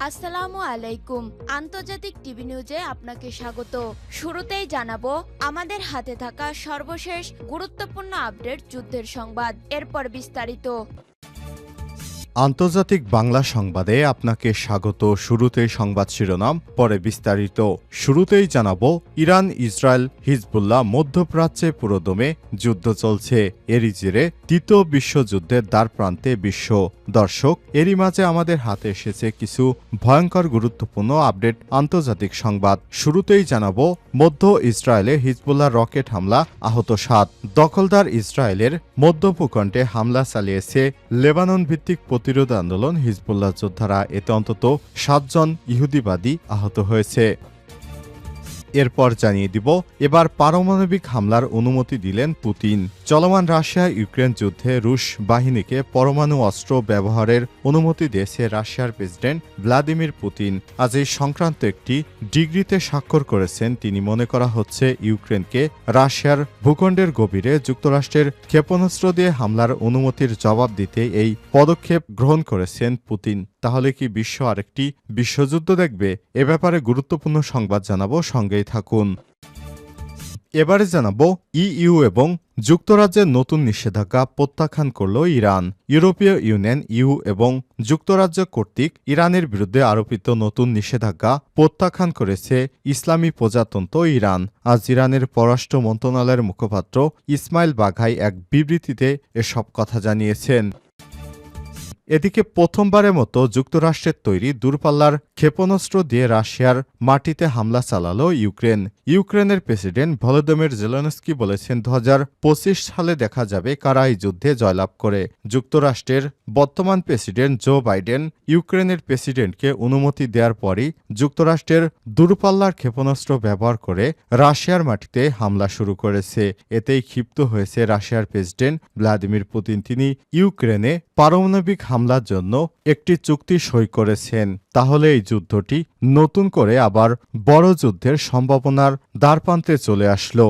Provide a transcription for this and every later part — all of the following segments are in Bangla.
আসসালামু আলাইকুম। আন্তর্জাতিক টিভি নিউজে আপনাকে স্বাগত। শুরুতেই জানাবো আমাদের হাতে থাকা সর্বশেষ গুরুত্বপূর্ণ আপডেট যুদ্ধের সংবাদ, এরপর বিস্তারিত। আন্তর্জাতিক বাংলা সংবাদে আপনাকে স্বাগত। শুরুতেই সংবাদ শিরোনাম, পরে বিস্তারিত। শুরুতেই জানাবো ইরান, ইসরায়েল, হিজবুল্লাহ মধ্যপ্রাচ্যে পুরোদমে যুদ্ধ চলছে। এরই জেরে তৃতীয় বিশ্বযুদ্ধের দ্বারপ্রান্তে বিশ্ব। দর্শক, এরই মাঝে আমাদের হাতে এসেছে কিছু ভয়ঙ্কর গুরুত্বপূর্ণ আপডেট আন্তর্জাতিক সংবাদ। শুরুতেই জানাবো মধ্য ইসরায়েলে হিজবুল্লাহ রকেট হামলা, আহত 7। দখলদার ইসরায়েলের মধ্য ভূখণ্ডে হামলা চালিয়েছে লেবানন ভিত্তিক প্রতিরোধ আন্দোলন হিজবুল্লাহ যোদ্ধারা। এতে অন্তত 7 জন ইহুদিবাদী আহত হয়েছে। এরপর জানিয়ে দিব এবার পারমাণবিক হামলার অনুমতি দিলেন পুতিন। চলমান রাশিয়া ইউক্রেন যুদ্ধে রুশ বাহিনীকে পরমাণু অস্ত্র ব্যবহারের অনুমতি দিয়েছে রাশিয়ার প্রেসিডেন্ট ভ্লাদিমির পুতিন। আজ এই সংক্রান্ত একটি ডিগ্রিতে স্বাক্ষর করেছেন তিনি। মনে করা হচ্ছে ইউক্রেনকে রাশিয়ার ভূখণ্ডের গভীরে যুক্তরাষ্ট্রের ক্ষেপণাস্ত্র দিয়ে হামলার অনুমতির জবাব দিতে এই পদক্ষেপ গ্রহণ করেছেন পুতিন। তাহলে কি বিশ্ব আরেকটি বিশ্বযুদ্ধ দেখবে? এ ব্যাপারে গুরুত্বপূর্ণ সংবাদ জানাবো, সঙ্গেই থাকুন। এবারে জানাবো ইইউ এবং যুক্তরাজ্যের নতুন নিষেধাজ্ঞা প্রত্যাখ্যান করল ইরান। ইউরোপীয় ইউনিয়ন ইউ এবং যুক্তরাজ্য কর্তৃক ইরানের বিরুদ্ধে আরোপিত নতুন নিষেধাজ্ঞা প্রত্যাখ্যান করেছে ইসলামী প্রজাতন্ত্র ইরান। আজ ইরানের পররাষ্ট্র মন্ত্রণালয়ের মুখপাত্র ইসমাইল বাঘাই এক বিবৃতিতে এসব কথা জানিয়েছেন। এদিকে প্রথমবারের মতো যুক্তরাষ্ট্রের তৈরি দূরপাল্লার ক্ষেপণাস্ত্র দিয়ে রাশিয়ার মাটিতে হামলা চালাল ইউক্রেন। ইউক্রেনের প্রেসিডেন্ট ভলোদিমির জেলেনস্কি বলেছেন 2025 সালে দেখা যাবে কারা এই যুদ্ধে জয়লাভ করে। যুক্তরাষ্ট্রের বর্তমান প্রেসিডেন্ট জো বাইডেন ইউক্রেনের প্রেসিডেন্টকে অনুমতি দেওয়ার পরই যুক্তরাষ্ট্রের দূরপাল্লার ক্ষেপণাস্ত্র ব্যবহার করে রাশিয়ার মাটিতে হামলা শুরু করেছে। এতেই ক্ষিপ্ত হয়েছে রাশিয়ার প্রেসিডেন্ট ভ্লাদিমির পুতিন। তিনি ইউক্রেনে পারমাণবিক হামলার জন্য একটি চুক্তি সই করেছেন। তাহলে এই যুদ্ধটি নতুন করে আবার বড় যুদ্ধের সম্ভাবনার দ্বারপ্রান্তে চলে আসলো।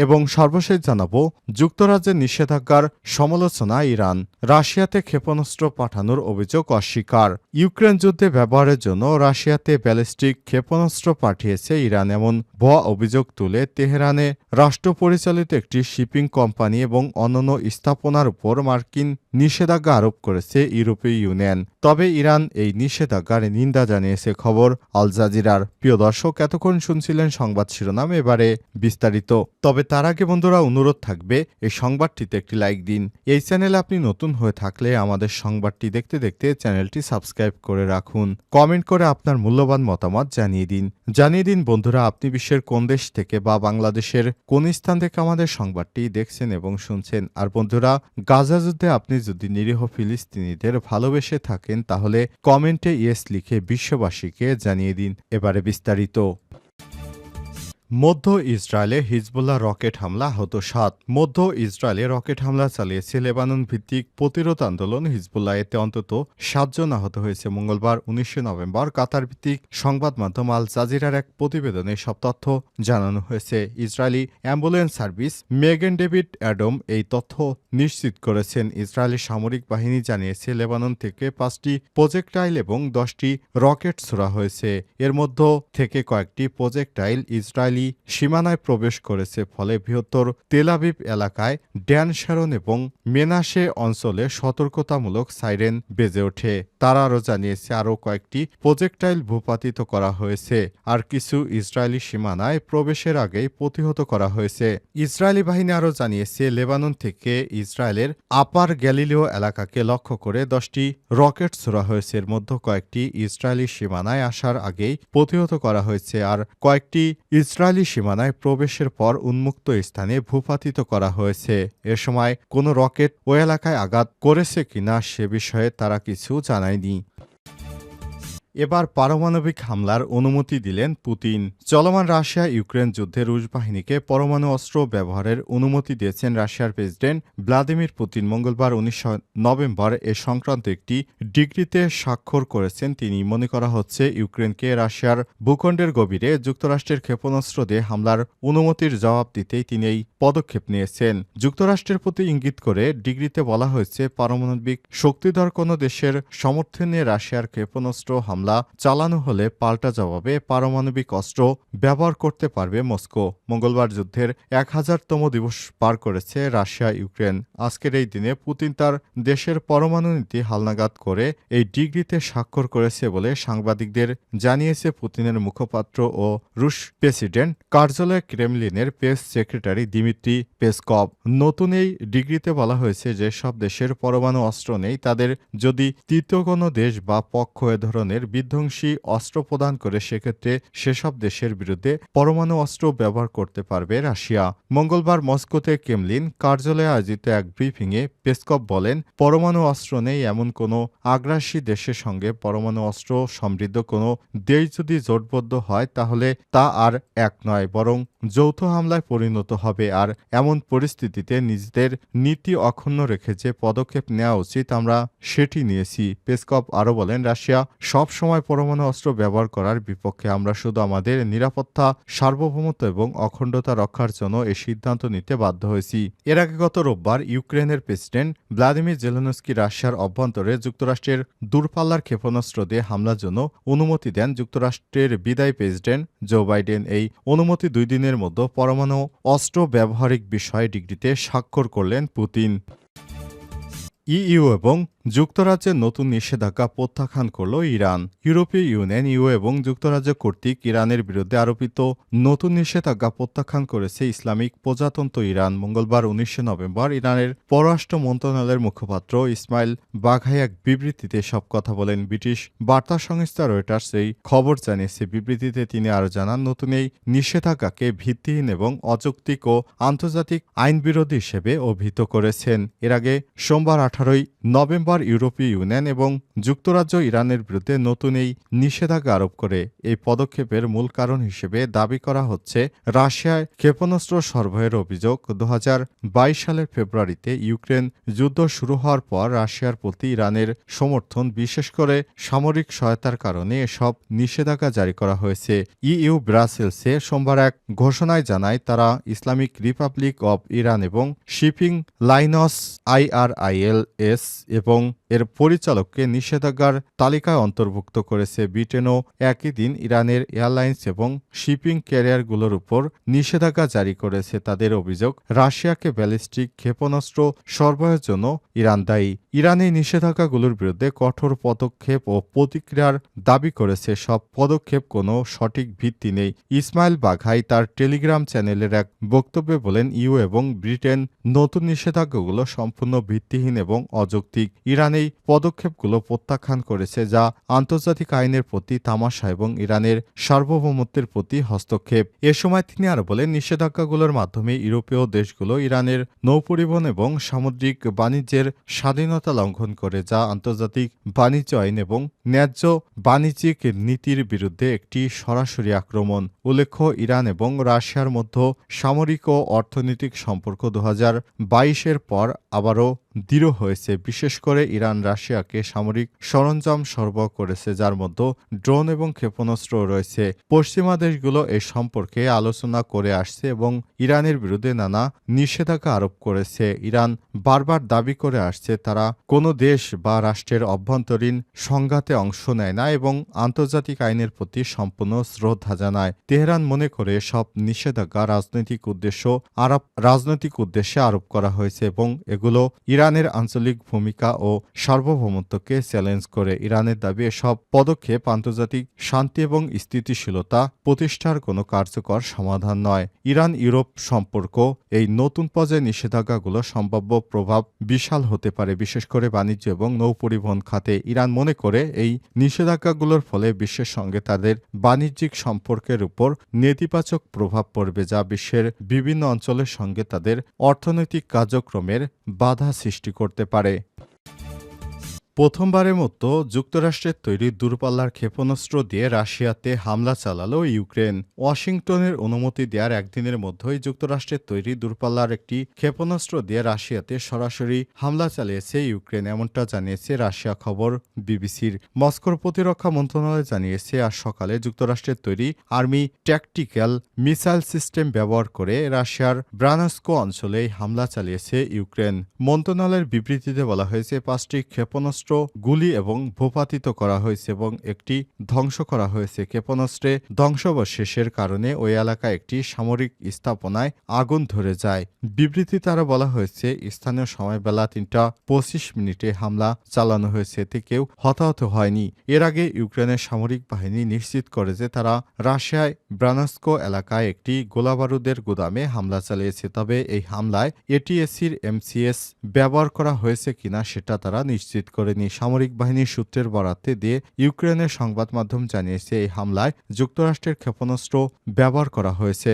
এবং সর্বশেষ জানাবো যুক্তরাজ্যের নিষেধাজ্ঞার সমালোচনা ইরান। রাশিয়াতে ক্ষেপণাস্ত্র পাঠানোর অভিযোগ অস্বীকার। ইউক্রেন যুদ্ধে ব্যবহারের জন্য রাশিয়াতে ব্যালিস্টিক ক্ষেপণাস্ত্র পাঠিয়েছে ইরান, এমন ভুয়া অভিযোগ তুলে তেহরানে রাষ্ট্র পরিচালিত একটি শিপিং কোম্পানি এবং অন্যান্য স্থাপনার উপর মার্কিন নিষেধাজ্ঞা আরোপ করেছে ইউরোপীয় ইউনিয়ন। তবে ইরান এই নিষেধাজ্ঞার নিন্দা জানিয়েছে। খবর আল জাজিরার। প্রিয় দর্শক, এতক্ষণ শুনছিলেন সংবাদ শিরোনাম, এবারে বিস্তারিত। তবে তার আগে বন্ধুরা অনুরোধ থাকবে এই সংবাদটিতে একটি লাইক দিন। এই চ্যানেলে আপনি নতুন হয়ে থাকলে আমাদের সংবাদটি দেখতে দেখতে চ্যানেলটি সাবস্ক্রাইব করে রাখুন। কমেন্ট করে আপনার মূল্যবান মতামত জানিয়ে দিন বন্ধুরা, আপনি বিশ্বের কোন দেশ থেকে বা বাংলাদেশের কোন স্থান থেকে আমাদের সংবাদটি দেখছেন এবং শুনছেন। আর বন্ধুরা, গাজা যুদ্ধে আপনি যদি নিরীহ ফিলিস্তিনিদের ভালোবেসে থাকেন তাহলে কমেন্টে ইয়েস লিখে বিশ্ববাসীকে জানিয়ে দিন। এবারে বিস্তারিত। মধ্য ইসরায়েলে হিজবুল্লাহ রকেট হামলা, আহত 7। মধ্য ইসরায়েলে রকেট হামলা চালিয়েছে লেবানন ভিত্তিক প্রতিরোধ আন্দোলন হিজবুল্লাহ। এতে অন্তত 7 জন আহত হয়েছে। মঙ্গলবার 19 নভেম্বর কাতার ভিত্তিক সংবাদ মাধ্যম আল জাজিরার এক প্রতিবেদনে সব তথ্য জানানো হয়েছে। ইসরায়েলি অ্যাম্বুলেন্স সার্ভিস মেগান ডেভিড অ্যাডম এই তথ্য নিশ্চিত করেছেন। ইসরায়েলি সামরিক বাহিনী জানিয়েছে লেবানন থেকে 5টি প্রজেক্টাইল এবং 10টি রকেট ছোড়া হয়েছে। এর মধ্য থেকে কয়েকটি প্রজেক্টাইল ইসরায়েলি সীমানায় প্রবেশ করেছে। ফলে বৃহত্তর তেল আবিব এলাকায় ড্যান শারন এবং মেনাসে অঞ্চলে সতর্কতামূলক সাইরেন বেজে ওঠে। তারা আরও জানিয়েছে আরও কয়েকটি প্রজেক্টাইল ভূপাতিত করা হয়েছে, আর কিছু ইসরায়েলি সীমানায় প্রবেশের আগেই প্রতিহত করা হয়েছে। ইসরায়েলি বাহিনী আরও জানিয়েছে লেবানন থেকে ইসরায়েলের আপার গ্যালিলিও এলাকাকে লক্ষ্য করে 10টি রকেট ছোড়া হয়েছে। এর মধ্যে কয়েকটি ইসরায়েলি সীমানায় আসার আগেই প্রতিহত করা হয়েছে, আর কয়েকটি ইসরায়েলি সীমানায় প্রবেশের পর উন্মুক্ত স্থানে ভূপাতিত করা হয়েছে। এ সময় কোনো রকেট ওই এলাকায় আঘাত করেছে কিনা সে বিষয়ে তারা কিছু জানায়নি। এবার পারমাণবিক হামলার অনুমতি দিলেন পুতিন। চলমান রাশিয়া ইউক্রেন যুদ্ধে রুশ বাহিনীকে পরমাণু অস্ত্র ব্যবহারের অনুমতি দিয়েছেন রাশিয়ার প্রেসিডেন্ট ভ্লাদিমির পুতিন। মঙ্গলবার 19 নভেম্বর এ সংক্রান্ত একটি ডিক্রিতে স্বাক্ষর করেছেন তিনি। মনে করা হচ্ছে ইউক্রেনকে রাশিয়ার ভূখণ্ডের গভীরে যুক্তরাষ্ট্রের ক্ষেপণাস্ত্র দিয়ে হামলার অনুমতির জবাব দিতেই তিনি এই পদক্ষেপ নিয়েছেন। যুক্তরাষ্ট্রের প্রতি ইঙ্গিত করে ডিক্রিতে বলা হয়েছে, পারমাণবিক শক্তিধর কোনো দেশের সমর্থনে রাশিয়ার ক্ষেপণাস্ত্র হামলা চালানো হলে পাল্টা জবাবে পারমাণবিক অস্ত্র ব্যবহার করতে পারবে মস্কো। মঙ্গলবার যুদ্ধের 1000তম দিবস পার করেছে রাশিয়া ইউক্রেন। আজকের এই দিনে পুতিন তার দেশের পরমাণু নীতি হালনাগাদ করে এই ডিক্রিতে স্বাক্ষর করেছে বলে সাংবাদিকদের জানিয়েছে পুতিনের মুখপাত্র ও রুশ প্রেসিডেন্ট কার্যালয় ক্রেমলিনের প্রেস সেক্রেটারি দিমিত্রি পেসকভ। নতুন এই ডিক্রিতে বলা হয়েছে, যে সব দেশের পরমাণু অস্ত্র নেই তাদের যদি তৃতীয় কোনো দেশ বা পক্ষ এ ধরনের বিধ্বংসী অস্ত্র প্রদান করে, সেক্ষেত্রে সেসব দেশের বিরুদ্ধে পরমাণু অস্ত্র ব্যবহার করতে পারবে রাশিয়া। মঙ্গলবার মস্কোতে ক্রেমলিন কার্যালয়ে আয়োজিত এক ব্রিফিংয়ে পেসকভ বলেন, পরমাণু অস্ত্র নেই এমন কোনো আগ্রাসী দেশের সঙ্গে পরমাণু অস্ত্র সমৃদ্ধ কোনো দেশ যদি জোটবদ্ধ হয়, তাহলে তা আর এক নয়, বরং যৌথ হামলায় পরিণত হবে। আর এমন পরিস্থিতিতে নিজেদের নীতি অক্ষুণ্ণ রেখে যে পদক্ষেপ নেওয়া উচিত আমরা সেটি নিয়েছি। পেসকভ আরও বলেন, রাশিয়া সব সময় পরমাণু অস্ত্র ব্যবহার করার বিপক্ষে। আমরা শুধু আমাদের নিরাপত্তা, সার্বভৌমত্ব এবং অখণ্ডতা রক্ষার জন্য এই সিদ্ধান্ত নিতে বাধ্য হয়েছি। এর আগে গত রোববার ইউক্রেনের প্রেসিডেন্ট ভ্লাদিমির জেলেনস্কি রাশিয়ার অভ্যন্তরে যুক্তরাষ্ট্রের দূরপাল্লার ক্ষেপণাস্ত্র দিয়ে হামলার জন্য অনুমতি দেন। যুক্তরাষ্ট্রের বিদায়ী প্রেসিডেন্ট জো বাইডেন এই অনুমতি 2 দিনের মধ্যে পরমাণু অস্ত্র ব্যবহারিক বিষয়ে ডিক্রিতে স্বাক্ষর করলেন পুতিন। ইইউ এবং যুক্তরাজ্যের নতুন নিষেধাজ্ঞা প্রত্যাখ্যান করল ইরান। ইউরোপীয় ইউনিয়ন ইউ এবং যুক্তরাজ্য কর্তৃক ইরানের বিরুদ্ধে আরোপিত নতুন নিষেধাজ্ঞা প্রত্যাখ্যান করেছে ইসলামিক প্রজাতন্ত্র ইরান। মঙ্গলবার 19 নভেম্বর ইরানের পররাষ্ট্র মন্ত্রণালয়ের মুখপাত্র ইসমাইল বাঘাই এক বিবৃতিতে সব কথা বলেন। ব্রিটিশ বার্তা সংস্থা রয়টার্স এই খবর জানিয়েছে। বিবৃতিতে তিনি আরও জানান, নতুন এই নিষেধাজ্ঞাকে ভিত্তিহীন এবং অযৌক্তিক ও আন্তর্জাতিক আইনবিরোধী হিসেবে অভিহিত করেছেন। এর আগে সোমবার 18 নভেম্বর ইউরোপীয় ইউনিয়ন এবং যুক্তরাজ্য ইরানের বিরুদ্ধে নতুন এই নিষেধাজ্ঞা আরোপ করে। এই পদক্ষেপের মূল কারণ হিসেবে দাবি করা হচ্ছে, রাশিয়ায় ক্ষেপণাস্ত্র সরবরাহের অভিযোগ। 2022 সালের ফেব্রুয়ারিতে ইউক্রেন যুদ্ধ শুরু হওয়ার পর রাশিয়ার প্রতি ইরানের সমর্থন, বিশেষ করে সামরিক সহায়তার কারণে এসব নিষেধাজ্ঞা জারি করা হয়েছে। ইইউ ব্রাসেলসে সোমবার এক ঘোষণায় জানায়, তারা ইসলামিক রিপাবলিক অব ইরান এবং শিপিং লাইনস IRILS এবং এর পরিচালককে নিষেধাজ্ঞার তালিকায় অন্তর্ভুক্ত করেছে। ব্রিটেনও একই দিন ইরানের এয়ারলাইন্স এবং শিপিং ক্যারিয়ারগুলোর উপর নিষেধাজ্ঞা জারি করেছে। তাদের অভিযোগ, রাশিয়াকে ব্যালিস্টিক ক্ষেপণাস্ত্র সরবরাহের জন্য ইরান দায়ী। ইরান এই নিষেধাজ্ঞাগুলোর বিরুদ্ধে কঠোর পদক্ষেপ ও প্রতিক্রিয়ার দাবি করেছে। সব পদক্ষেপ কোনো সঠিক ভিত্তি নেই। ইসমাইল বাঘাই তার টেলিগ্রাম চ্যানেলের এক বক্তব্যে বলেন, ইউ এবং ব্রিটেন নতুন নিষেধাজ্ঞাগুলো সম্পূর্ণ ভিত্তিহীন এবং অযৌক্তিক। ইরান এই পদক্ষেপগুলো প্রত্যাখ্যান করেছে, যা আন্তর্জাতিক আইনের প্রতি তামাশা এবং ইরানের সার্বভৌমত্বের প্রতি হস্তক্ষেপ। এ সময় তিনি আরও বলেন, নিষেধাজ্ঞাগুলোর মাধ্যমে ইউরোপীয় দেশগুলো ইরানের নৌপরিবহন এবং সামুদ্রিক বাণিজ্যের স্বাধীনতা লঙ্ঘন করে, যা আন্তর্জাতিক বাণিজ্য আইন এবং ন্যায্য বাণিজ্যিক নীতির বিরুদ্ধে একটি সরাসরি আক্রমণ। উল্লেখ্য, ইরান এবং রাশিয়ার মধ্যে সামরিক ও অর্থনৈতিক সম্পর্ক 2022-এর পর আবারও দৃঢ় হয়েছে। বিশেষ করে ইরান রাশিয়াকে সামরিক সরঞ্জাম সরবরাহ করেছে, যার মধ্যে ড্রোন এবং ক্ষেপণাস্ত্র রয়েছে। পশ্চিমা দেশগুলো এ সম্পর্কে আলোচনা করে আসছে এবং ইরানের বিরুদ্ধে নানা নিষেধাজ্ঞা আরোপ করেছে। ইরান বারবার দাবি করে আসছে, তারা কোনো দেশ বা রাষ্ট্রের অভ্যন্তরীণ সংঘাতে অংশ নেয় না এবং আন্তর্জাতিক আইনের প্রতি সম্পূর্ণ শ্রদ্ধা জানায়। তেহরান মনে করে সব নিষেধাজ্ঞা রাজনৈতিক উদ্দেশ্যে আরোপ করা হয়েছে এবং এগুলো ইরানের আঞ্চলিক ভূমিকা ও সার্বভৌমত্বকে চ্যালেঞ্জ করে। ইরানের দাবি, এসব পদক্ষেপ আন্তর্জাতিক শান্তি এবং স্থিতিশীলতা প্রতিষ্ঠার কোনো কার্যকর সমাধান নয়। ইরান ইউরোপ সম্পর্ক এই নতুন পর্যায়ে নিষেধাজ্ঞাগুলো সম্ভাব্য প্রভাব বিশাল হতে পারে, বিশেষ করে বাণিজ্য এবং নৌপরিবহন খাতে। ইরান মনে করে এই নিষেধাজ্ঞাগুলোর ফলে বিশ্বের সঙ্গে তাদের বাণিজ্যিক সম্পর্কের উপর নেতিবাচক প্রভাব পড়বে, যা বিশ্বের বিভিন্ন অঞ্চলের সঙ্গে তাদের অর্থনৈতিক কার্যক্রমের বাধা সৃষ্টি করতে পারে। প্রথমবারের মতো যুক্তরাষ্ট্রের তৈরি দূরপাল্লার ক্ষেপণাস্ত্র দিয়ে রাশিয়াতে হামলা চালালো ইউক্রেন। ওয়াশিংটনের অনুমতি দেওয়ার একদিনের মধ্যেই যুক্তরাষ্ট্রের তৈরি দূরপাল্লার একটি ক্ষেপণাস্ত্র দিয়ে রাশিয়াতে সরাসরি হামলা চালিয়েছে ইউক্রেন, এমনটা জানিয়েছে রাশিয়া খবর বিবিসির। মস্কোর প্রতিরক্ষা মন্ত্রণালয় জানিয়েছে আজ সকালে যুক্তরাষ্ট্রের তৈরি আর্মি ট্যাকটিক্যাল মিসাইল সিস্টেম ব্যবহার করে রাশিয়ার ব্রানস্কো অঞ্চলে হামলা চালিয়েছে ইউক্রেন। মন্ত্রণালয়ের বিবৃতিতে বলা হয়েছে 5টি ক্ষেপণাস্ত্র, গুলি এবং ভূপাতিত করা হয়েছে এবং একটি ধ্বংস করা হয়েছে। ক্ষেপণাস্ত্রে ধ্বংসাবশেষের কারণে ওই এলাকায় একটি সামরিক স্থাপনায় আগুন ধরে যায়। বিবৃতিতে আরও বলা হয়েছে স্থানীয় সময় বেলা 3:25 হামলা চালানো হয়েছে, এতে কেউ হতাহত হয়নি। এর আগে ইউক্রেনের সামরিক বাহিনী নিশ্চিত করে যে তারা রাশিয়ায় ব্রানস্কো এলাকায় একটি গোলাবারুদের গুদামে হামলা চালিয়েছে। তবে এই হামলায় এটিএসির MCS ব্যবহার করা হয়েছে কিনা সেটা তারা নিশ্চিত করেনি। সামরিক বাহিনীর সূত্রের বরাতে দিয়ে ইউক্রেনের সংবাদ মাধ্যম জানিয়েছে এই হামলায় যুক্তরাষ্ট্রের ক্ষেপণাস্ত্র ব্যবহার করা হয়েছে।